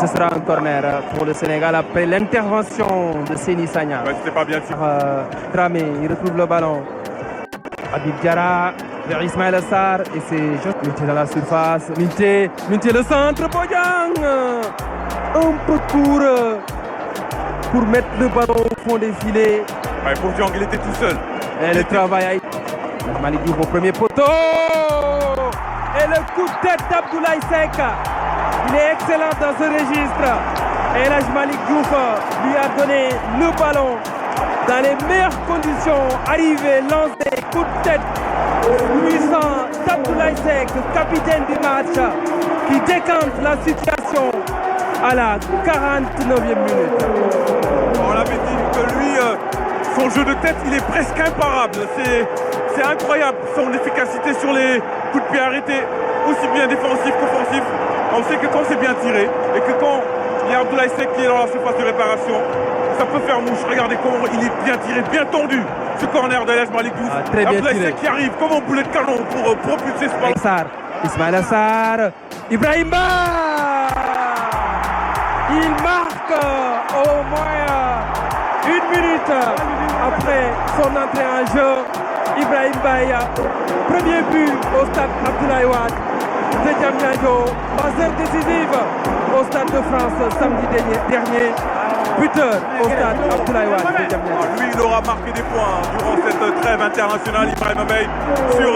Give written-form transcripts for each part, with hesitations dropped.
ce sera un corner pour le Sénégal après l'intervention de Seny Sagna. Ouais, c'était pas bien tiré. Dramé, il retrouve le ballon. Habib Diarra vers Ismaïla Sarr et c'est juste Minté dans la surface. Minté le centre, Bodian. Un peu court pour mettre le ballon au fond des filets. Ouais, pour Diang, il était tout seul. Et le travail a Malick Diouf au premier poteau. Et le coup de tête d'Abdoulaye Seck. Il est excellent dans ce registre. Et là, Malick Diouf lui a donné le ballon dans les meilleures conditions. Arrivé, lancé, coup de tête puissant d'Abdoulaye Seck, capitaine du match, qui décante la situation à la 49e minute. On l'avait dit que lui, son jeu de tête, il est presque imparable. C'est incroyable son efficacité sur les coups de pied arrêtés, aussi bien défensifs qu'offensifs. On sait que quand c'est bien tiré et que quand il y a Abdoulaye Seck qui est dans la surface de réparation, ça peut faire mouche. Regardez comment il est bien tiré, bien tendu. Ce corner d'El Hadji Malick Diouf. Très bien Abdoulaye tiré. Seck qui arrive comme un boulet de canon pour propulser ce ballon. Sarr, Ismaïla Sarr, Ibrahim Ba. Il marque au moins 1 minute après son entrée en jeu. Ibrahim Baye, premier but au stade Abdoulaye Wade de Diamniadio, buzzer décisive au stade de France samedi dernier, buteur au stade Abdoulaye Wade de Diamniadio. Lui, il aura marqué des points durant cette trêve internationale, Ibrahim Baye, sur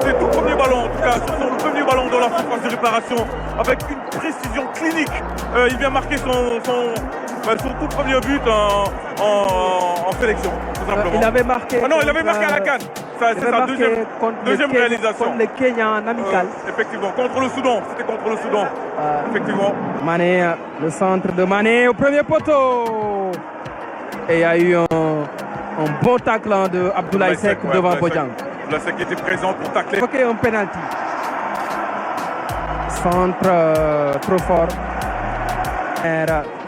ses tout premiers ballons, en tout cas sur son premier ballon dans la surface de réparation, avec une précision clinique. Il vient marquer son tout premier but en sélection, tout simplement. Il avait marqué. Ah non, il avait marqué à la CAN. C'est sa deuxième réalisation. Contre le Kenya en amical. Effectivement, contre le Soudan. C'était contre le Soudan. Effectivement. Mané, le centre de Mané au premier poteau. Et il y a eu un bon tacle de Abdoulaye Seck devant Bodian. Abdoulaye Seck était présent pour tacler. Ok, un penalty. Centre trop fort.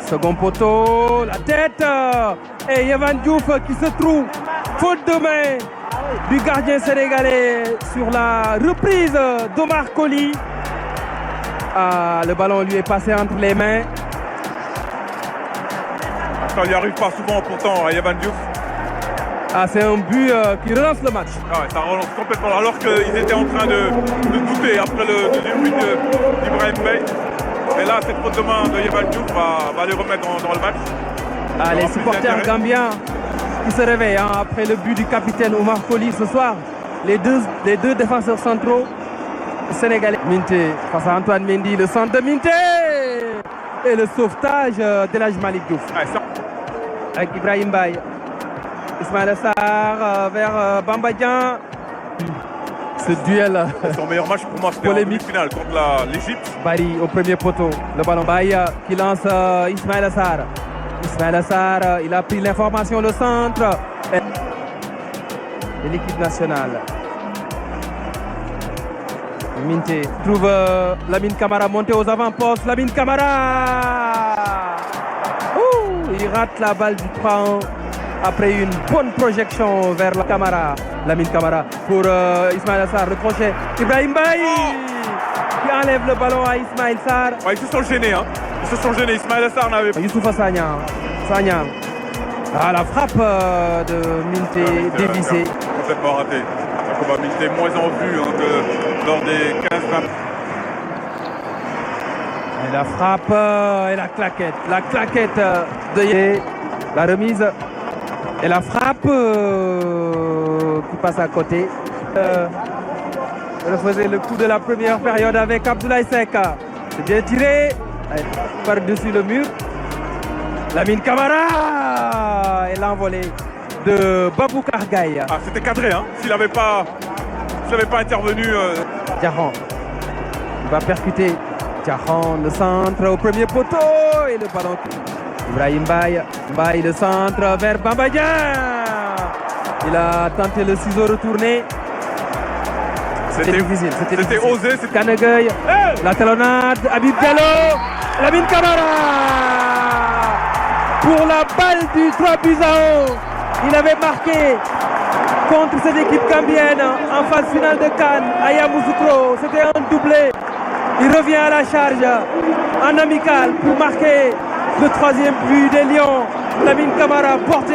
Second poteau, la tête. Et Yehvan Diouf qui se trouve faute de main du gardien sénégalais sur la reprise d'Omar Colley. Le ballon lui est passé entre les mains. Ça n'y arrive pas souvent pourtant à Yehvan Diouf. C'est un but qui relance le match. Ça relance complètement alors qu'ils étaient en train de douter après le deuxième but d'Ibrahim Baye. Et là, cette faute de main de Yehvan Diouf va les remettre dans le match. Les supporters gambiens qui se réveillent après le but du capitaine Omar Colley ce soir. Les deux défenseurs centraux sénégalais. Minté face à Antoine Mendy, le centre de Minté. Et le sauvetage d'El Hadji Malick Diouf. Avec Ibrahim Baye. Ismaïla Sarr vers Bamba Dieng. Ce duel. Son meilleur match pour moi, c'était en demi-finale contre l'Égypte. Bari au premier poteau. Le ballon Baye qui lance Ismaïla Sarr. Ismaïla Sarr, il a pris l'information, le centre de l'équipe nationale. Minté trouve Lamine Camara monté aux avant-postes. Lamine Camara, il rate la balle du 3-1 après une bonne projection vers la Camara. Lamine Camara pour Ismaïla Sarr, le crochet. Ibrahim Baye qui enlève le ballon à Ismaïla Sarr. Ils se sont gênés, Ils se sont gênés. Ismaïla Sarr n'avait pas. Youssoufa Sagna. La frappe de Minté dévissée. Complètement raté. Jacoba Minté moins en vue que lors des 15-20. Et la frappe et la claquette. La claquette de la remise et la frappe qui passe à côté. Refaisait le coup de la première période avec Abdoulaye Seck. C'est bien tiré par-dessus le mur. Lamine Camara et l'envolée de Baboucar Gaye. C'était cadré, S'il n'avait pas intervenu. Diarran. Il va percuter. Diarran, le centre au premier poteau et le ballon. Ibrahim Baye. Baye, le centre vers Bamba Dieng. Il a tenté le ciseau retourné. C'était difficile. C'était osé. Kanegueil. La talonnade. Habib Diallo. Lamine Camara. Pour la balle du 3-1. Il avait marqué contre cette équipe gambienne en phase finale de CAN à Yamoussoukro. C'était un doublé Il revient à la charge en amical pour marquer le troisième but des Lions. Lamine Camara porté